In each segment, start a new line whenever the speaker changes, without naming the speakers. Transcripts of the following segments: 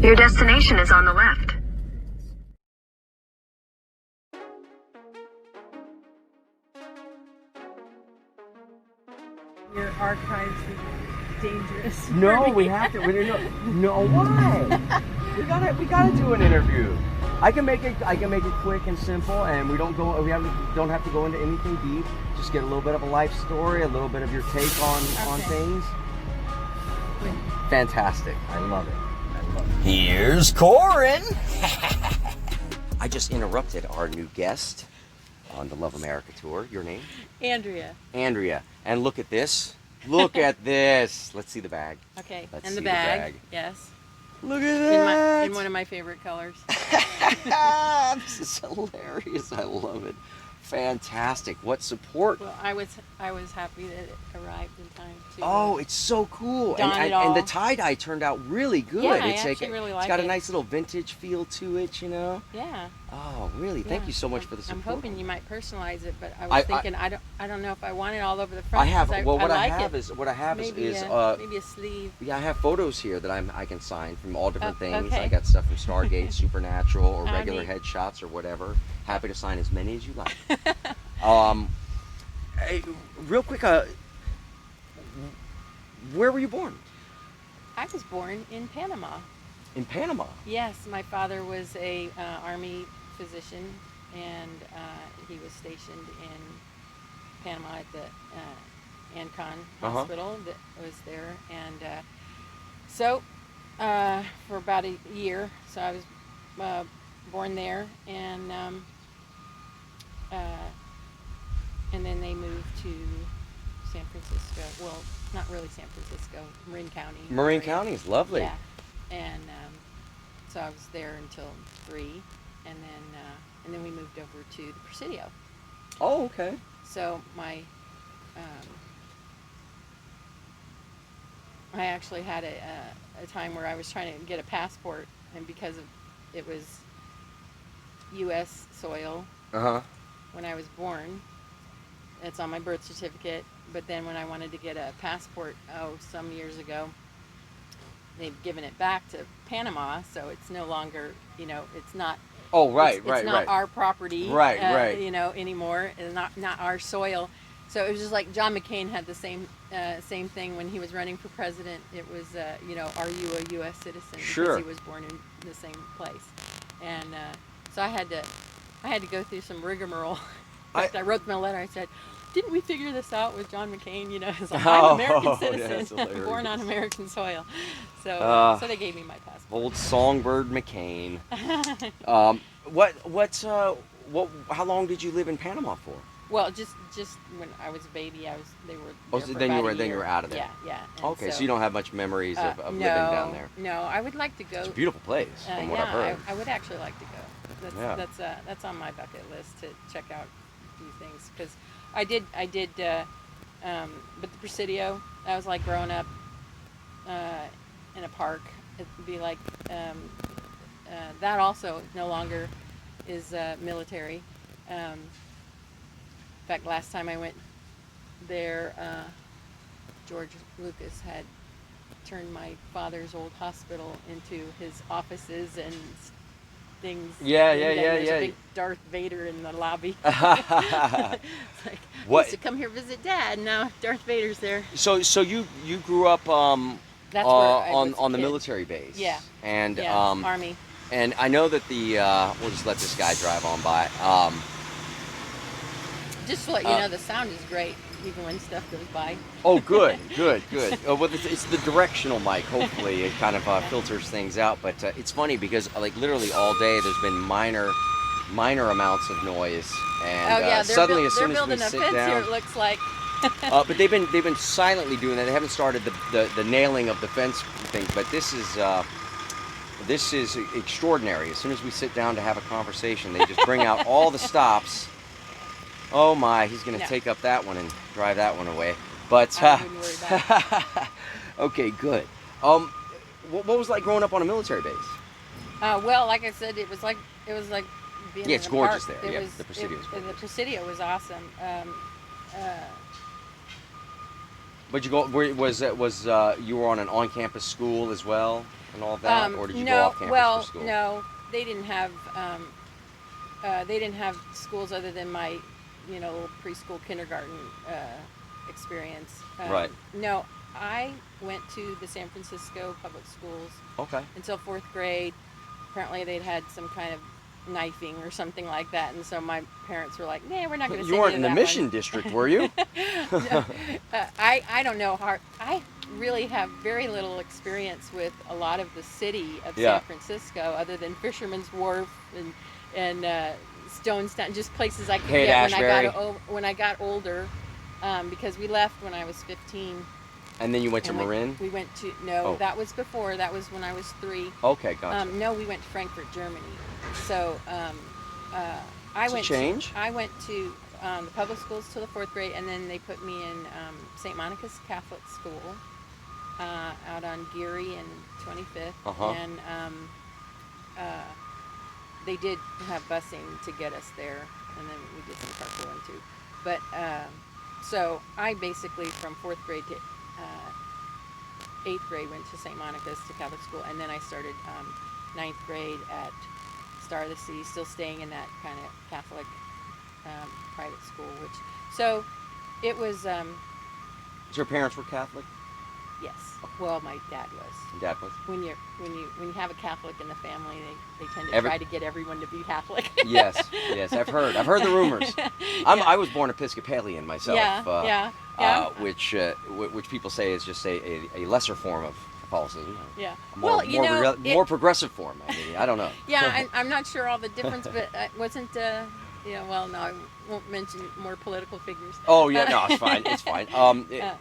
Your destination is on the left.
Your archives are dangerous.
No, we have to. No, why? we gotta do an interview. I can make it quick and simple, and we don't have to go into anything deep. Just get a little bit of a life story, a little bit of your take on things. Fantastic. I love it. Here's Corin. I just interrupted our new guest on the Love America tour. Your name?
Andrea.
Andrea. And look at this. Look at this. Let's see the bag.
Okay.
Let's
and
see
the bag.
the bag.
Yes.
Look at that.
In one of my favorite colors.
This is hilarious. I love it. Fantastic. What support.
Well, I was happy that it arrived in time too.
Oh, it's so cool.
And
the tie-dye turned out really good.
Yeah, I actually really like it.
It's got a nice little vintage feel to it, you know?
Yeah.
Oh, really? Thank you so much for the support.
I'm hoping you might personalize it, but I was thinking I don't know if I want it all over the front.
I have. What I have
maybe
is
maybe a sleeve.
Yeah, I have photos here that I can sign from all different things.
Okay.
I got stuff from Stargate, Supernatural, or
How
regular
neat.
headshots or whatever. Happy to sign as many as you like. Hey, real quick, where were you born?
I was born in Panama.
In Panama.
Yes, my father was a Army physician, and he was stationed in Panama at the Ancon Hospital that was there, and so for about a year. So I was born there, and then they moved to San Francisco. Well, not really San Francisco, Marin County.
Marin County is lovely.
Yeah, and so I was there until 3, and then we moved over to the Presidio.
Oh, okay.
So I actually had a time where I was trying to get a passport, and because it was U.S. soil when I was born, it's on my birth certificate. But then when I wanted to get a passport, some years ago, they've given it back to Panama, so it's no longer, it's not.
Oh, right,
it's not our property,
right.
Anymore, and not our soil. So it was just like John McCain had the same thing when he was running for president. It was, are you a U.S. citizen?
Sure.
Because he was born in the same place, and so I had to go through some rigmarole. In fact, I wrote them a letter. I said, "Didn't we figure this out with John McCain? As I'm an American citizen, born on American soil." So they gave me my passport.
Old songbird McCain. How long did you live in Panama for?
Well, just when I was a baby, they were.
Oh,
there
so
for
then
about
you were out of there.
Yeah. And
Okay, so you don't have much memories of living down there.
No, I would like to go.
It's a beautiful place, from what I've heard.
I would actually like to go. That's on my bucket list to check out a few things, because I did. But the Presidio, that was like growing up in a park. It'd be like that. Also, no longer is military. In fact, last time I went there, George Lucas had turned my father's old hospital into his offices and things.
Yeah.
There's a big Darth Vader in the lobby. It's like,
what?
I used to come here visit Dad, and now Darth Vader's there.
So you grew up
That's where I was
on the
kid.
military base.
Yeah.
And
Army.
And I know that we'll just let this guy drive on by.
Just to let you know, the sound is great, even when stuff goes by.
Oh, good. Oh, well, it's the directional mic. Hopefully, it kind of filters things out. But it's funny because, like, literally all day, there's been minor amounts of noise, and suddenly, as soon as we sit down,
here, it looks like.
but they've been silently doing that. They haven't started the nailing of the fence thing. But this is extraordinary. As soon as we sit down to have a conversation, they just bring out all the stops. Oh my, he's going to take up that one and drive that one away. But
I wouldn't worry about it.
Okay, good. What was it like growing up on a military base?
Well, like I said, it was like being
it's
in a
gorgeous
park.
there. The Presidio is gorgeous.
The Presidio was awesome.
But you go. Was you were on an on-campus school as well and all that, or did you go
No,
off campus
well,
for school?
no, they didn't have schools other than my, little preschool kindergarten experience.
Right.
No, I went to the San Francisco public schools
Okay.
until fourth grade. Apparently, they'd had some kind of knifing or something like that, and so my parents were like, "Nah, we're not going to."
You weren't in the Mission District, were you?
No, I don't know. I really have very little experience with a lot of the city of
Yeah.
San Francisco, other than Fisherman's Wharf and Stonestown, just places I could get when I got older, because we left when I was 15.
And then you went to
And
Marin?
We went to
Oh.
That was before. That was when I was 3.
Okay, gotcha.
No, we went to Frankfurt, Germany. So I
It's a
went.
change.
I went to the public schools till the 4th grade, and then they put me in St. Monica's Catholic School out on Geary and 25th,
Uh-huh.
and they did have busing to get us there, and then we did some carpooling too. But so I basically from 4th grade to 8th grade went to St. Monica's to Catholic school, and then I started 9th grade at Star of the Sea, still staying in that kind of Catholic private school. So it was
So your parents were Catholic?
yes. Well, my dad was.
Your dad was?
When you have a Catholic in the family, they tend to try to get everyone to be Catholic.
Yes, I've heard the rumors. I was born Episcopalian myself. Which people say is just a lesser form of Catholicism.
Yeah.
More progressive form. I mean, I don't know.
Yeah, I'm not sure all the difference, but it wasn't. Well, no, I won't mention more political figures.
Oh yeah, no, it's fine. It's fine.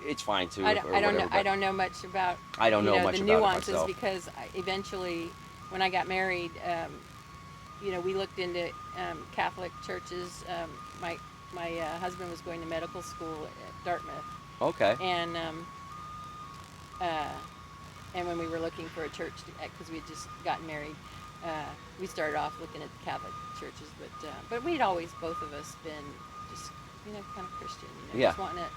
It's fine too.
I don't know. I don't know much about.
I don't know much
the
about
nuances
it myself.
because eventually, when I got married, we looked into Catholic churches. My husband was going to medical school at Dartmouth.
Okay.
And when we were looking for a church, because we had just gotten married, we started off looking at the Catholic churches, but we'd always, both of us, been just kind of Christian, just wanting to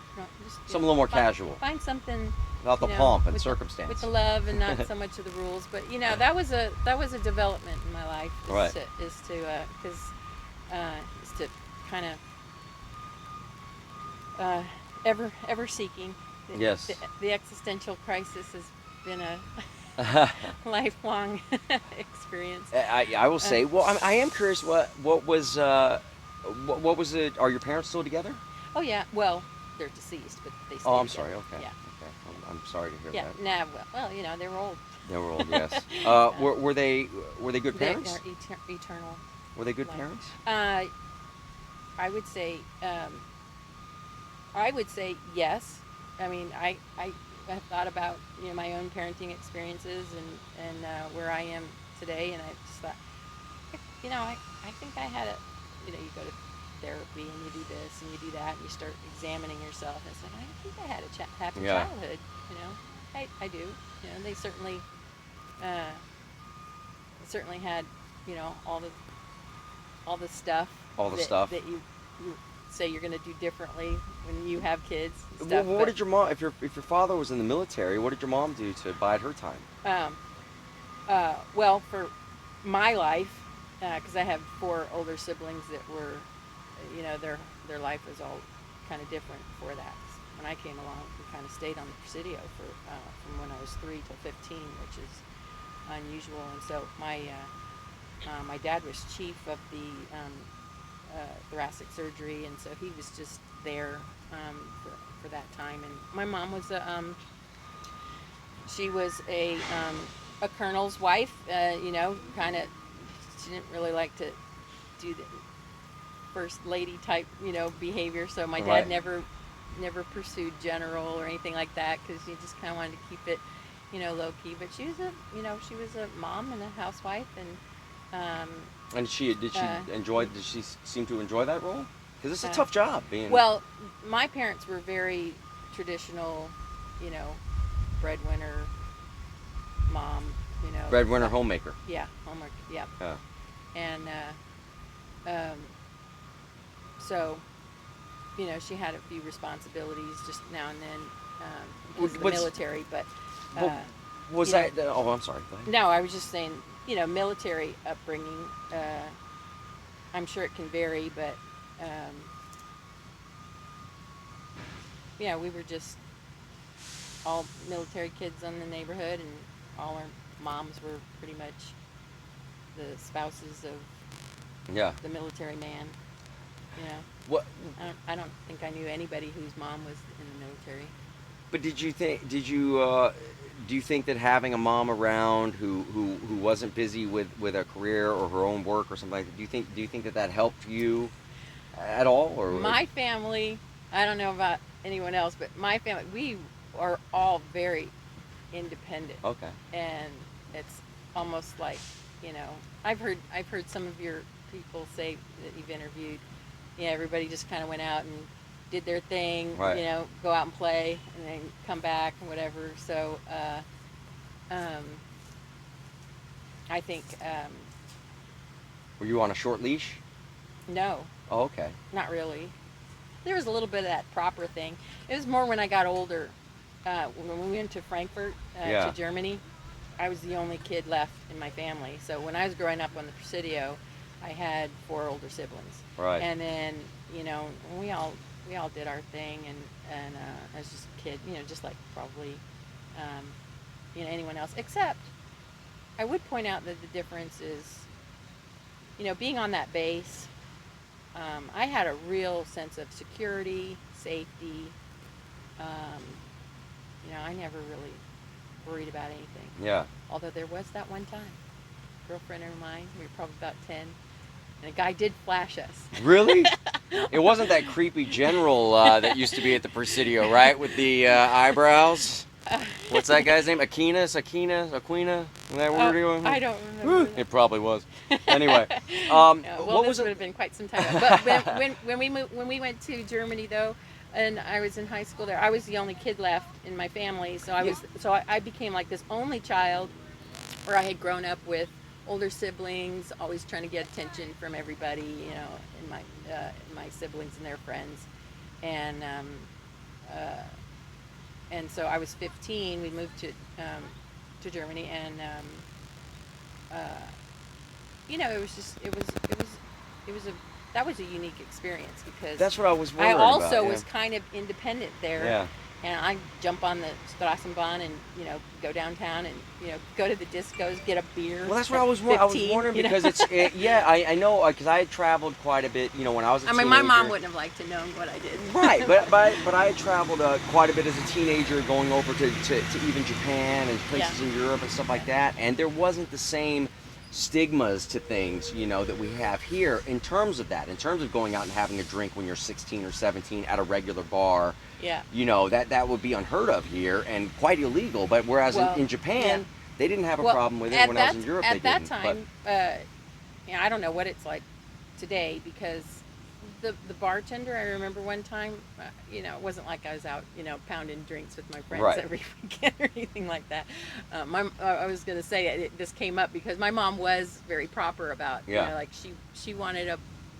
just
a little more casual.
Find something
without the pomp and
with
circumstance,
with the love and not so much of the rules. But that was a development in my life. Is to kind of ever seeking.
Yes.
The existential crisis has been a lifelong experience.
I will say. Well, I am curious. What was it? Are your parents still together?
Oh yeah. Well, they're deceased, but they.
Oh, I'm
together.
sorry. Okay.
Yeah.
Okay. I'm sorry to hear that.
Yeah. Nah. Well, they were old.
They were old. Yes. Were they good parents?
They're eternal.
Were they good
life.
parents?
I would say yes. I mean, I thought about my own parenting experiences and where I am today, and I just thought, I think I had you go to therapy and you do this and you do that and you start examining yourself, and it's like, I think I had a happy childhood. I do. They certainly had all the stuff. That you say you're going to do differently when you have kids. And stuff,
what did your mom? If your father was in the military, what did your mom do to bide her time?
Well, for my life, because I have 4 older siblings that were, their life was all kind of different before that. When I came along, we kind of stayed on the Presidio from when I was 3 till 15, which is unusual. And so my dad was chief of the thoracic surgery, and so he was just there for that time. And my mom was she was a colonel's wife. Kind of, she didn't really like to do the first lady type behavior. So my dad never pursued general or anything like that, because he just kind of wanted to keep it low key. But she was a mom and a housewife, and
did she seem to enjoy that role? Because it's a tough job being.
Well, my parents were very traditional, breadwinner, mom,
breadwinner, homemaker.
Yeah, homemaker. Yeah. And so, she had a few responsibilities just now and then. because of the military. But
was
you
that? Oh, I'm sorry. Go ahead.
no, I was just saying, military upbringing. I'm sure it can vary, but yeah, we were just all military kids in the neighborhood, and all our moms were pretty much the spouses of the military man.
What?
I don't think I knew anybody whose mom was in the military.
But do you think that having a mom around who wasn't busy with a career or her own work or something like that, do you think that helped you at all? Or
my family, I don't know about anyone else, but my family, we are all very independent.
Okay.
And it's almost like, I've heard some of your people say that you've interviewed, everybody just kind of went out and did their thing,
right.
Go out and play and then come back and whatever. So I think
were you on a short leash?
No.
Oh, okay.
Not really. There was a little bit of that proper thing. It was more when I got older. When we went to Frankfurt, to Germany, I was the only kid left in my family. So when I was growing up on the Presidio, I had 4 older siblings.
Right.
And then, we all did our thing, and I was just a kid, just like probably, anyone else. Except, I would point out that the difference is, being on that base, I had a real sense of security, safety. I never really worried about anything.
Yeah.
Although there was that one time, a girlfriend of mine, we were probably about 10, and a guy did flash us.
Really? It wasn't that creepy general that used to be at the Presidio, right? With the eyebrows? What's that guy's name? Aquina? Is that what we're doing?
I don't remember.
It probably was. Anyway.
What was it? Would have been quite some time ago. But when we went to Germany, though, and I was in high school there, I was the only kid left in my family. So I became like this only child, where I had grown up with older siblings, always trying to get attention from everybody, and my siblings and their friends, and so I was 15. We moved to Germany, and that was a unique experience, because
that's what I was wondering
I also
about,
was kind of independent there.
Yeah.
And I jump on the Straßenbahn and go downtown and go to the discos, get a beer.
Well, that's what I was wondering, because I know, because I had traveled quite a bit, when I was a teenager.
My mom wouldn't have liked to know what I did.
Right, but I had traveled quite a bit as a teenager, going over to even Japan and places in Europe and stuff like that, and there wasn't the same stigmas to things, that we have here in terms of going out and having a drink when you're 16 or 17 at a regular bar.
Yeah.
That would be unheard of here and quite illegal. But whereas in Japan, they didn't have a problem with it. When I was in Europe, they didn't.
At that time, I don't know what it's like today, because the bartender, I remember one time, it wasn't like I was out, pounding drinks with my friends every weekend or anything like that. I was going to say, this came up because my mom was very proper about, like she wanted a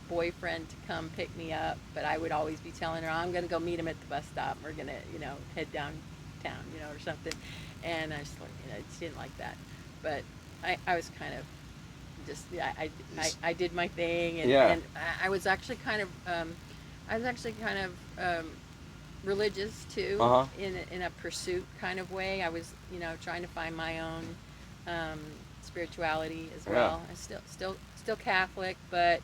boyfriend to come pick me up, but I would always be telling her, I'm going to go meet him at the bus stop. We're going to, head downtown, or something. And I just, she didn't like that. But I was kind of just, I did my thing, and I was actually kind of religious too, in a pursuit kind of way. I was, trying to find my own spirituality as well. I'm still Catholic, but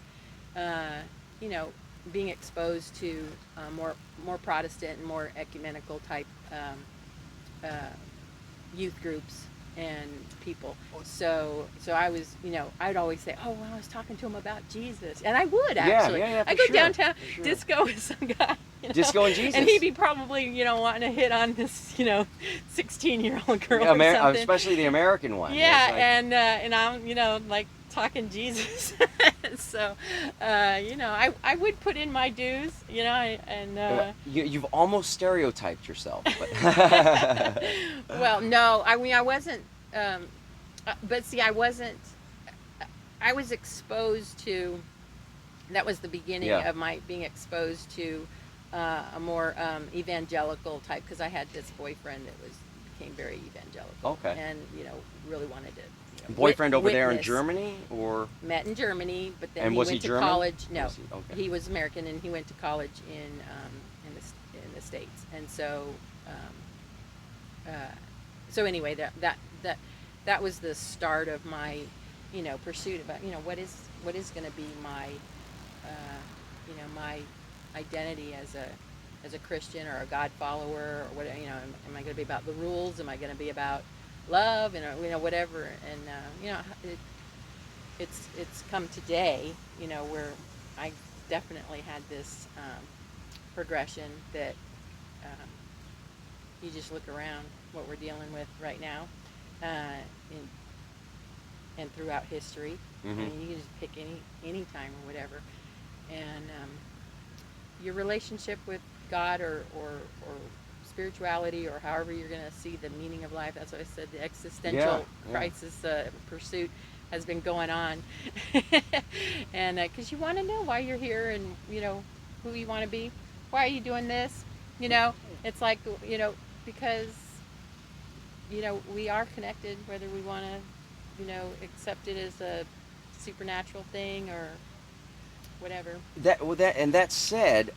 being exposed to more Protestant and more ecumenical type youth groups and people. So I was, I'd always say, oh, well, I was talking to him about Jesus. And I would, actually. I'd go downtown, disco with some guy.
Disco and Jesus.
And he'd be probably, wanting to hit on this, 16-year-old girl or something.
Especially the American one.
Yeah, and I'm, like, talking Jesus. So, I would put in my dues,
You've almost stereotyped yourself. But
well, no, I wasn't, but see, I was exposed to, that was the beginning of my being exposed to a more evangelical type, because I had this boyfriend that became very evangelical.
Okay.
And really wanted to.
Boyfriend over there in
witness.
Germany, or
Met in Germany, but then
and
he
was
went
he
to
German?
college. No,
Was he? Okay.
he was American, and he went to college in the States. And so anyway, that was the start of my pursuit about what is going to be my my identity as a Christian or a God follower, or what am I going to be about the rules? Am I going to be about love and whatever? And it's come today, where I definitely had this progression that you just look around what we're dealing with right now, and throughout history.
Mm-hmm.
I mean, you can just pick any time or whatever, and your relationship with God or spirituality, or however you're going to see the meaning of life. That's what I said. The existential crisis pursuit has been going on, and because you want to know why you're here, and who you want to be. Why are you doing this? It's like because we are connected, whether we want to accept it as a supernatural thing or whatever.
That said,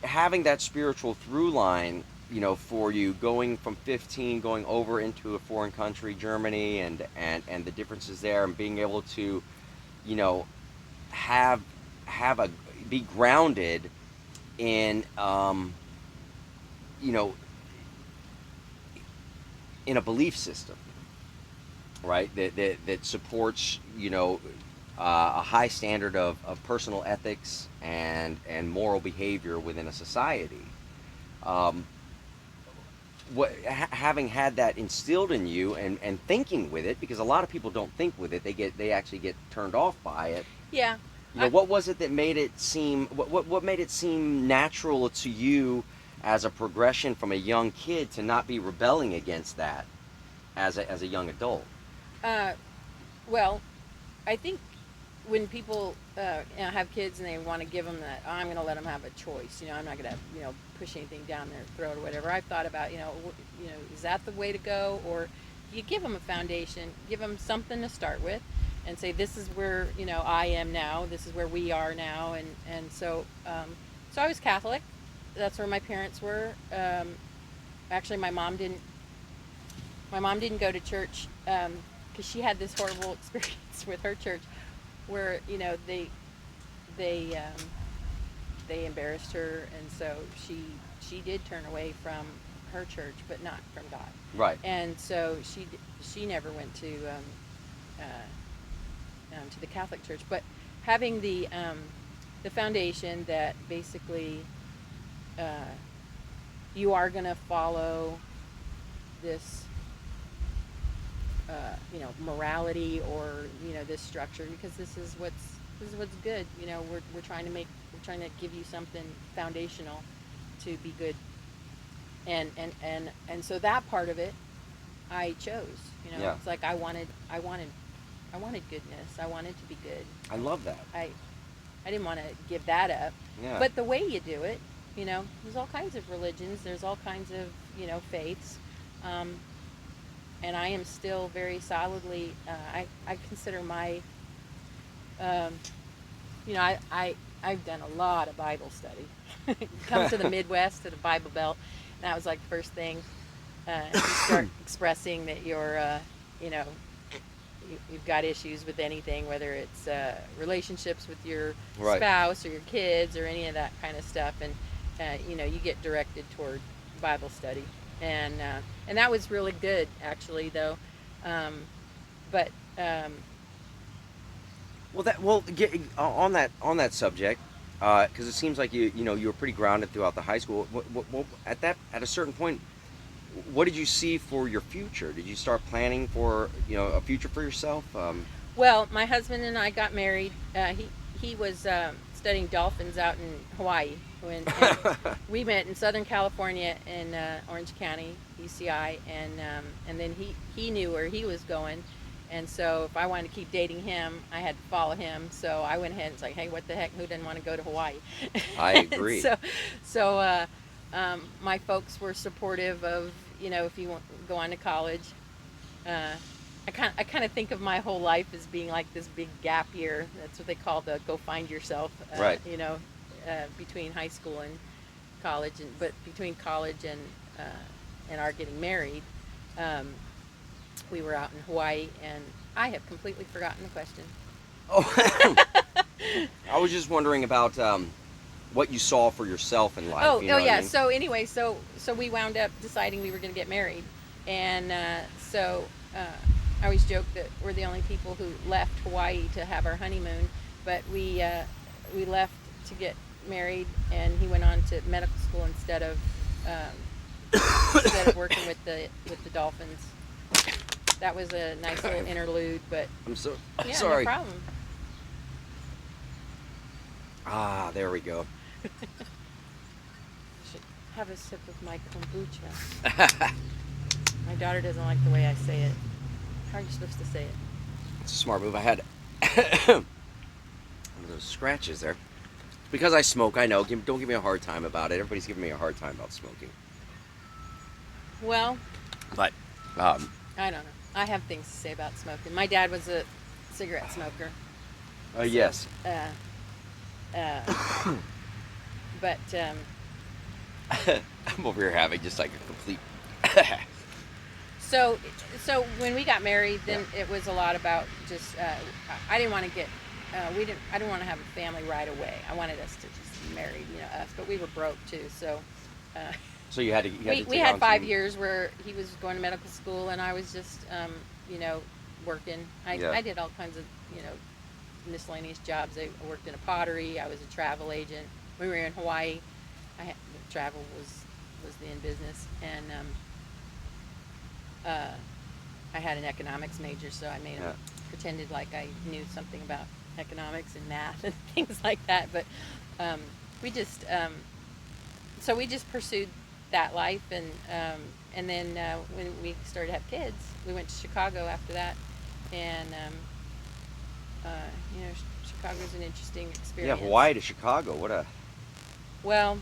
having that spiritual through line, for you going from 15, going over into a foreign country, Germany, and the differences there, and being able to, have be grounded in, in a belief system, right? That supports, a high standard of personal ethics and moral behavior within a society. Having had that instilled in you, and thinking with it, because a lot of people don't think with it, they actually get turned off by it.
Yeah.
What was it that made it seem what made it seem natural to you as a progression from a young kid to not be rebelling against that as a young adult?
Well, I think when people have kids and they want to give them that, I'm going to let them have a choice. I'm not going to push anything down their throat or whatever. I've thought about is that the way to go, or you give them a foundation, give them something to start with, and say this is where I am now. This is where we are now, and so I was Catholic. That's where my parents were. Actually, my mom didn't go to church because she had this horrible experience with her church, where they embarrassed her, and so she did turn away from her church, but not from God.
Right.
And so she never went to the Catholic Church, but having the foundation that basically you are going to follow this morality, or this structure, because this is what's good. We're trying to give you something foundational to be good, and so that part of it I chose.
Yeah.
It's like I wanted goodness. I wanted to be good.
I love that.
I didn't want to give that up.
Yeah.
But the way you do it, there's all kinds of religions. There's all kinds of faiths. And I am still very solidly, I consider my, I've done a lot of Bible study. Come to the Midwest, to the Bible Belt, and that was like the first thing. You start expressing that you're, you've got issues with anything, whether it's relationships with your spouse or your kids or any of that kind of stuff, and you get directed toward Bible study. And that was really good, actually, though. But
on that subject, because it seems like you were pretty grounded throughout the high school. At a certain point, what did you see for your future? Did you start planning for a future for yourself?
Well, my husband and I got married. He was studying dolphins out in Hawaii. And we met in Southern California in Orange County, UCI, and then he knew where he was going, And so if I wanted to keep dating him, I had to follow him. So I went ahead and was like, hey, what the heck? Who didn't want to go to Hawaii?
I agree.
So my folks were supportive of, if you want go on to college. I kind of think of my whole life as being like this big gap year. That's what they call the go find yourself.
Right.
Between high school and college, but between college and our getting married, we were out in Hawaii, and I have completely forgotten the question.
Oh, I was just wondering about what you saw for yourself in life.
Oh,
you know
yeah.
I mean?
So anyway, so we wound up deciding we were going to get married, and I always joke that we're the only people who left Hawaii to have our honeymoon, but we left to get married, and he went on to medical school instead of working with the dolphins. That was a nice little interlude, but
I'm so
yeah,
sorry.
No problem.
Ah, there we go.
Should have a sip of my kombucha. My daughter doesn't like the way I say it. How are you supposed to say it?
It's a smart move. I had one of those scratches there. Because I smoke, I know. Don't give me a hard time about it. Everybody's giving me a hard time about smoking.
Well,
But
I don't know. I have things to say about smoking. My dad was a cigarette smoker.
Yes.
But
I'm over here having just like a complete.
so when we got married, then it was a lot about just. I didn't want to get. I didn't want to have a family right away. I wanted us to just be married, us. But we were broke too, so.
So you had to.
We had 5 years where he was going to medical school, and I was just, working. I did all kinds of, miscellaneous jobs. I worked in a pottery. I was a travel agent. When we were in Hawaii, travel was the in business, and I had an economics major, so I pretended like I knew something about economics and math and things like that. But we just pursued that life, and then when we started to have kids, we went to Chicago after that, and Chicago's an interesting experience.
Yeah, Hawaii to Chicago.
Well,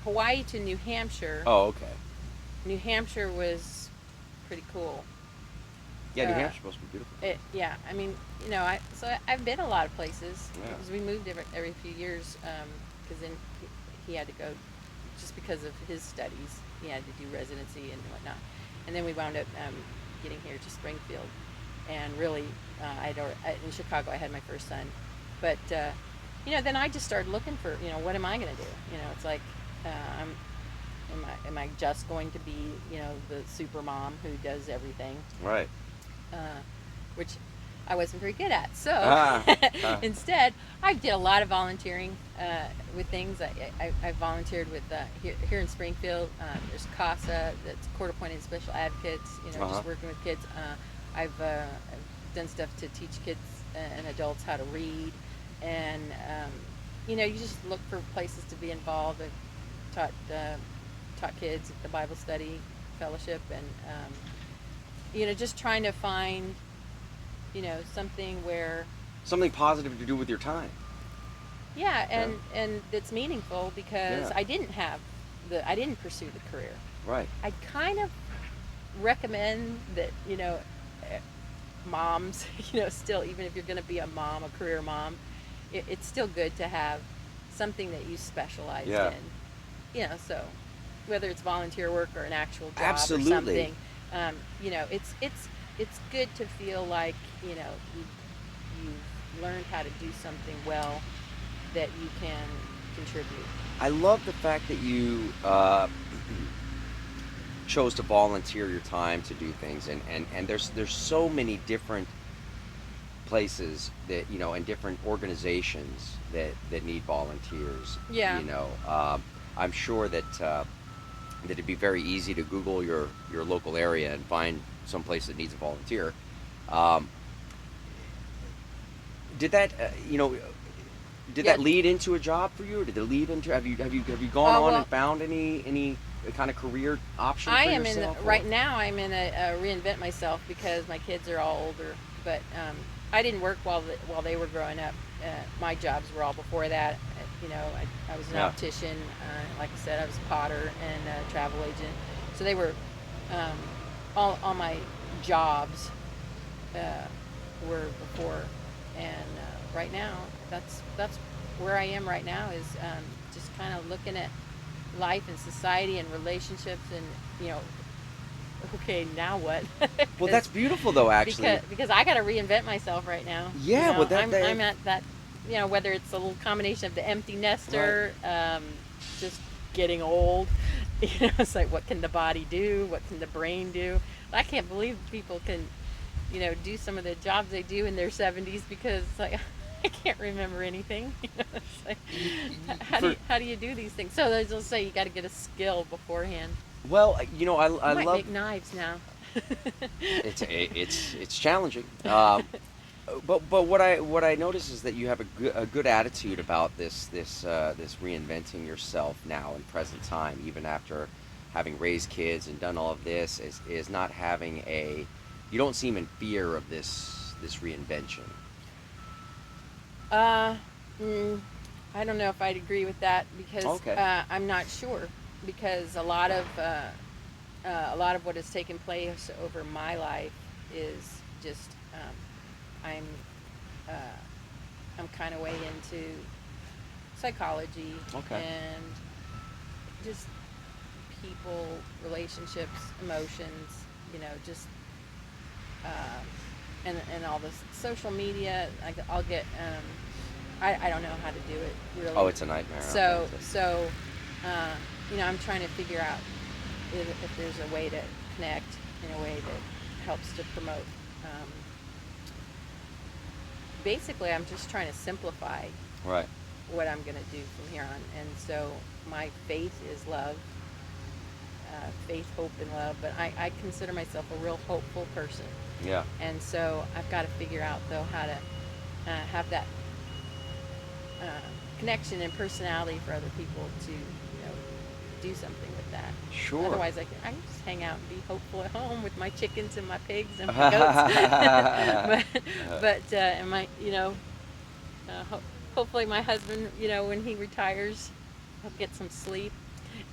Hawaii to New Hampshire.
Oh, okay.
New Hampshire was pretty cool.
Yeah, New Hampshire's supposed to be beautiful.
I mean, I've been a lot of places,
Yeah.
because we moved every few years, because then he had to go, just because of his studies, he had to do residency and whatnot, and then we wound up getting here to Springfield, and really, in Chicago I had my first son, but then I just started looking for, what am I going to do? It's like, am I just going to be, the super mom who does everything?
Right.
Which I wasn't very good at. So instead, I did a lot of volunteering with things. I volunteered with here in Springfield. There's CASA, that's Court Appointed Special Advocates. Just working with kids. I've done stuff to teach kids and adults how to read, and you just look for places to be involved. I've taught kids at the Bible study fellowship, and just trying to find something
positive to do with your time.
And that's meaningful, because I didn't pursue the career.
Right.
I kind of recommend that moms, still, even if you're going to be a mom, a career mom, it's still good to have something that you specialize in. So whether it's volunteer work or an actual job.
Absolutely.
Or something, it's good to feel like you've learned how to do something well that you can contribute.
I love the fact that you chose to volunteer your time to do things, and there's so many different places that and different organizations that need volunteers. I'm sure that it'd be very easy to Google your local area and find some place that needs a volunteer. Did that Did that lead into a job for you, or did it lead into? Have you gone on and found any kind of career option for yourself?
Right now. I'm in a reinvent myself because my kids are all older. But I didn't work while they were growing up. My jobs were all before that. I was an optician. Like I said, I was a potter and a travel agent. So they were all my jobs were before. And right now, that's where I am right now, is just kind of looking at life and society and relationships, and okay, now what?
Well, that's beautiful though, actually.
Because I got to reinvent myself right now.
Yeah, well,
I'm at that. Whether it's a little combination of the empty nester, just getting old. It's like, what can the body do? What can the brain do? I can't believe people can, do some of the jobs they do in their 70s, because it's like, I can't remember anything. It's like, how do you do these things? So they'll say you got to get a skill beforehand.
Well, I
might
love
make knives now.
it's challenging. But what I notice is that you have a good attitude about this reinventing yourself now in present time, even after having raised kids and done all of this, is not having you don't seem in fear of this reinvention.
I don't know if I'd agree with that, because I'm not sure, because a lot of what has taken place over my life is just I'm kind of way into psychology and just people, relationships, emotions, just and all this social media. I'll get I don't know how to do it really.
Oh, it's a nightmare.
So I'm trying to figure out if there's a way to connect in a way that helps to promote. Basically, I'm just trying to simplify what I'm going to do from here on. And so my faith is love, faith, hope, and love. But I consider myself a real hopeful person.
Yeah.
And so I've got to figure out, though, how to have that connection and personality for other people to do something with that.
Sure.
Otherwise, I can just hang out and be hopeful at home with my chickens and my pigs and my goats. Hopefully my husband, when he retires, he'll get some sleep,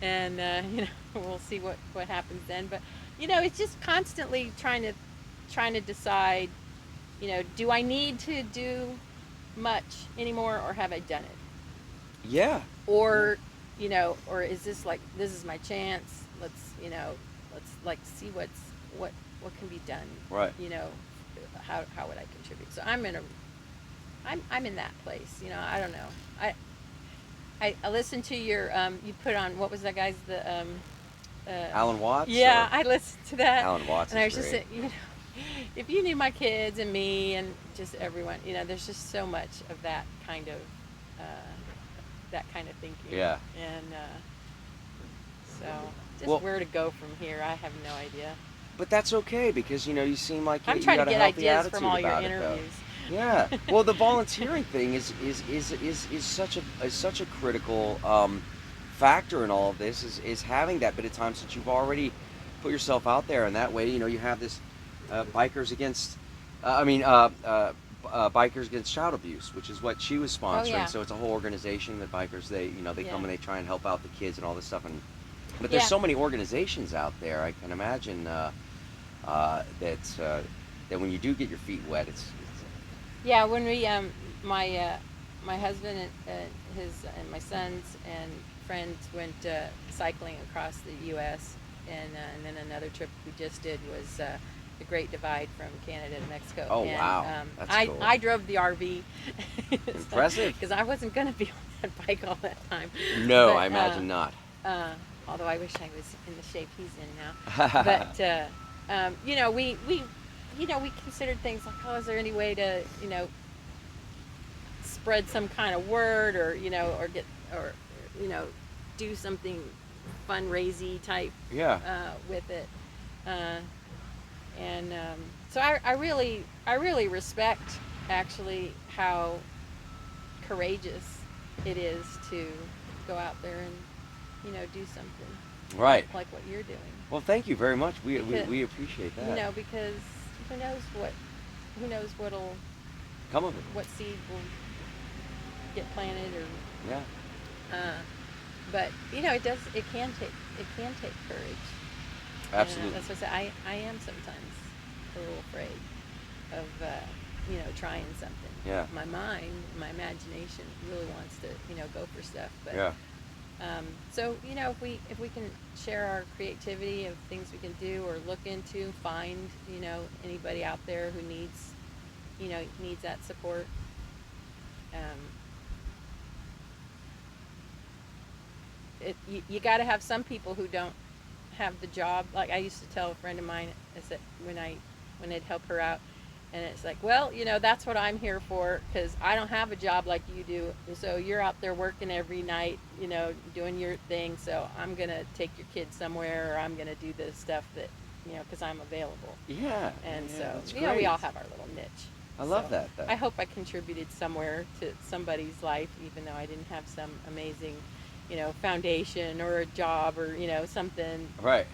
and we'll see what happens then. But it's just constantly trying to decide, do I need to do much anymore, or have I done it?
Yeah.
Or or is this is my chance? Let's see what can be done.
Right.
How would I contribute? So I'm in that place. I don't know. I listened to your you put on, what was that guy's, the
Alan Watts?
Yeah, I listened to that.
Alan Watts.
And I was
great.
just saying, if you knew my kids and me and just everyone, there's just so much of that kind of thinking.
Yeah.
And so where to go from here, I have no idea.
But that's okay, because you seem like
I'm
you
trying
got
to
a
get
healthy
ideas from all
attitude
your
about it, though.
interviews.
Yeah. Well, the volunteering thing is such a critical factor in all of this, is having that bit of time, since you've already put yourself out there, and that way you have this bikers against Bikers Against Child Abuse, which is what she was sponsoring.
Oh, yeah.
So it's a whole organization that bikers, they come and they try and help out the kids and all this stuff. But
Yeah.
there's so many organizations out there. I can imagine that when you do get your feet wet, it's
Yeah, when we my husband and my sons and friends went cycling across the U.S. and then another trip we just did was the Great Divide from Canada to Mexico.
Oh,
and,
wow. That's cool.
I drove the RV.
Impressive.
Because I wasn't going to be on that bike all that time.
No,
But,
I imagine not.
Although I wish I was in the shape he's in now. But we considered things like, is there any way to spread some kind of word, or do something fundraising type with it. So I really respect actually how courageous it is to go out there and, you know, do something
Right.
like what you're doing.
Well, thank you very much. We appreciate that.
You know, because who knows what'll
Come of it.
what seed will get planted, or
Yeah.
but you know, it can take courage.
Absolutely.
And that's what I say. I am sometimes a little afraid of you know, trying something.
Yeah.
My mind, my imagination really wants to, you know, go for stuff. But
Yeah.
so, you know, if we can share our creativity of things we can do or look into, find, you know, anybody out there who needs, you know, needs that support. You got to have some people who don't have the job. Like I used to tell a friend of mine, I said when I'd help her out, and it's like, well, you know, that's what I'm here for, because I don't have a job like you do. So you're out there working every night, you know, doing your thing. So I'm gonna take your kids somewhere, or I'm gonna do the stuff that, you know, because I'm available.
Yeah.
And
yeah,
so,
that's
you know, we
great.
all have our little niche.
I love
So
that.
I hope I contributed somewhere to somebody's life, even though I didn't have some amazing, you know, foundation or a job or, you know, something.
Right.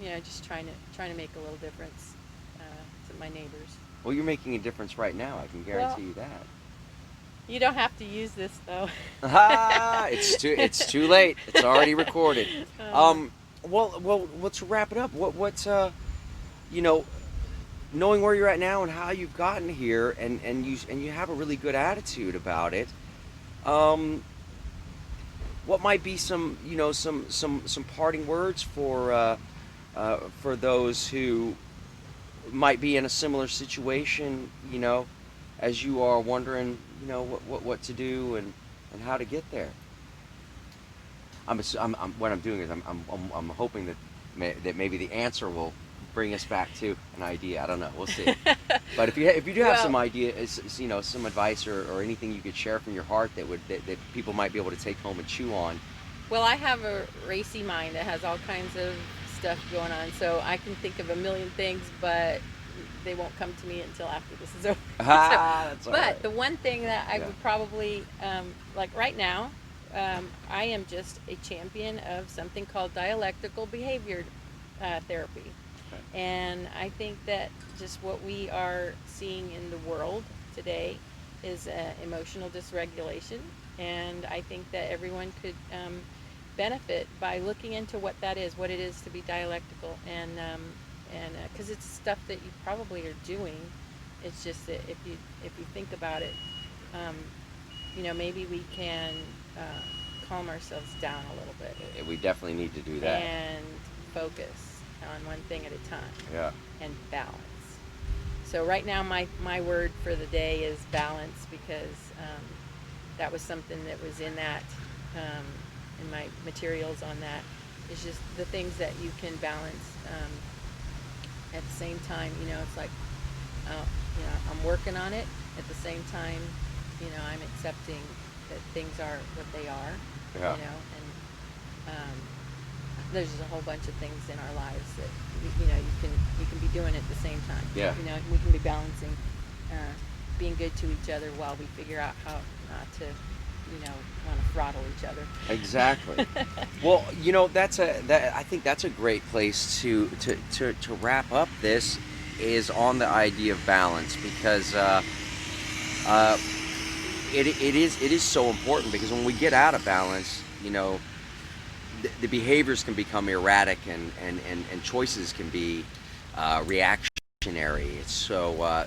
You know, just trying to make a little difference to my neighbors.
Well, you're making a difference right now. I can guarantee you that.
You don't have to use this though.
It's too late. It's already recorded. Well, let's wrap it up. What's you know, knowing where you're at now and how you've gotten here, and you have a really good attitude about it. What might be some, you know, some parting words for those who might be in a similar situation, you know, as you are, wondering, you know, what to do and how to get there. What I'm doing is I'm hoping that maybe the answer will bring us back to an idea. I don't know. We'll see. But if you do have some idea, you know, some advice or anything you could share from your heart that people might be able to take home and chew on.
Well, I have a racy mind that has all kinds of stuff going on, so I can think of a million things, but they won't come to me until after this is over.
That's all
but
right.
the one thing that I would probably like right now, I am just a champion of something called dialectical behavior therapy.
Okay.
And I think that just what we are seeing in the world today is emotional dysregulation, and I think that everyone could benefit by looking into what that is, what it is to be dialectical, and because it's stuff that you probably are doing. It's just that if you think about it, you know, maybe we can calm ourselves down a little bit.
We definitely need to do that.
And focus on one thing at a time.
Yeah.
And balance. So right now my word for the day is balance, because that was something that was in that in my materials on that. It's just the things that you can balance at the same time. You know, it's like you know, I'm working on it. At the same time, you know, I'm accepting that things are what they are.
Yeah.
You know, and there's just a whole bunch of things in our lives that you know you can be doing at the same time.
Yeah.
You know, we can be balancing, being good to each other while we figure out how not to, you know, want to throttle each other.
Exactly. Well, you know, I think that's a great place to wrap up. This is on the idea of balance, because it is so important, because when we get out of balance, you know, the behaviors can become erratic, and choices can be reactionary. So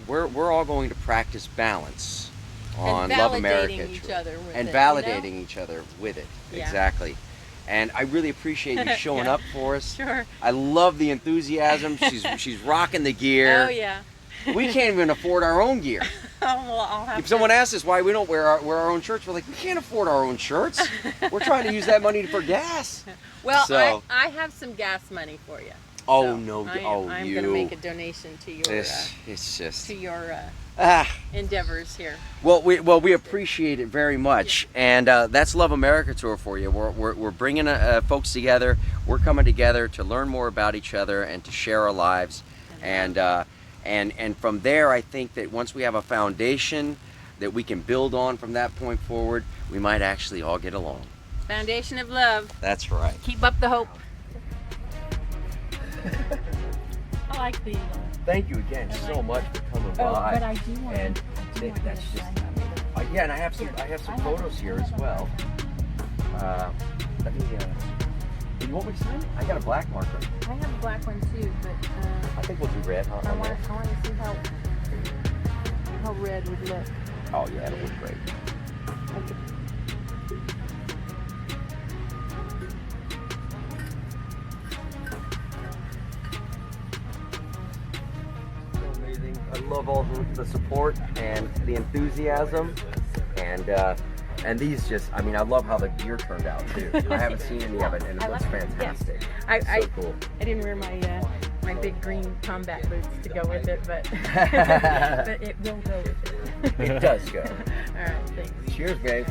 we're all going to practice balance on Love America,
each other with
and
it,
validating
you know?
each other with it.
Yeah.
Exactly. And I really appreciate you showing
Yeah.
up for us.
Sure.
I love the enthusiasm. She's rocking the gear.
Oh yeah.
We can't even afford our own gear.
Well, I'll have
If someone asks us why we don't wear our own shirts, we're like, we can't afford our own shirts. We're trying to use that money for gas.
Well,
So,
I have some gas money for you.
Oh,
So
no,
I'm
you.
going to make a donation to your
it's just
endeavors here.
Well, we appreciate it very much, and that's Love America Tour for you. We're bringing folks together. We're coming together to learn more about each other and to share our lives, and from there, I think that once we have a foundation, that we can build on from that point forward, we might actually all get along.
Foundation of love.
That's right.
Keep up the hope. I like the.
Thank you again so much for coming by.
But I do want.
And that's just yeah, and I have some photos here as well. Let me. Do you want me to sign it? I got a black marker.
I have a black one too, but
I think we'll do red. Huh?
I want to see how red would look.
Oh yeah, it'll look great.
Okay.
Amazing. I love all the support and the enthusiasm, and these just, I mean, I love how the gear turned out too. I haven't seen any of it, and it looks fantastic.
Yes.
So cool.
I didn't wear my big green combat boots to go with it, but but it will go with it.
It does go.
All right, thanks.
Cheers, babe.